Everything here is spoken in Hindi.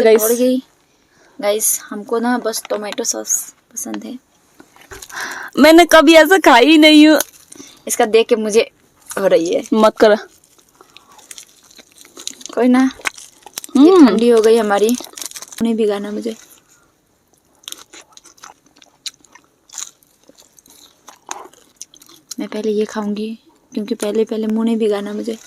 तो से पड़ गई गाइस। हमको ना बस टोमेटो सॉस पसंद है। मैंने कभी ऐसा खाई ही नहीं हूँ। इसका देख के मुझे हो रही है। मत कर। कोई ना, ये ठंडी हो गई हमारी, नहीं भिगाना मुझे। मैं पहले ये खाऊंगी क्योंकि पहले मुंह नहीं भिगाना मुझे।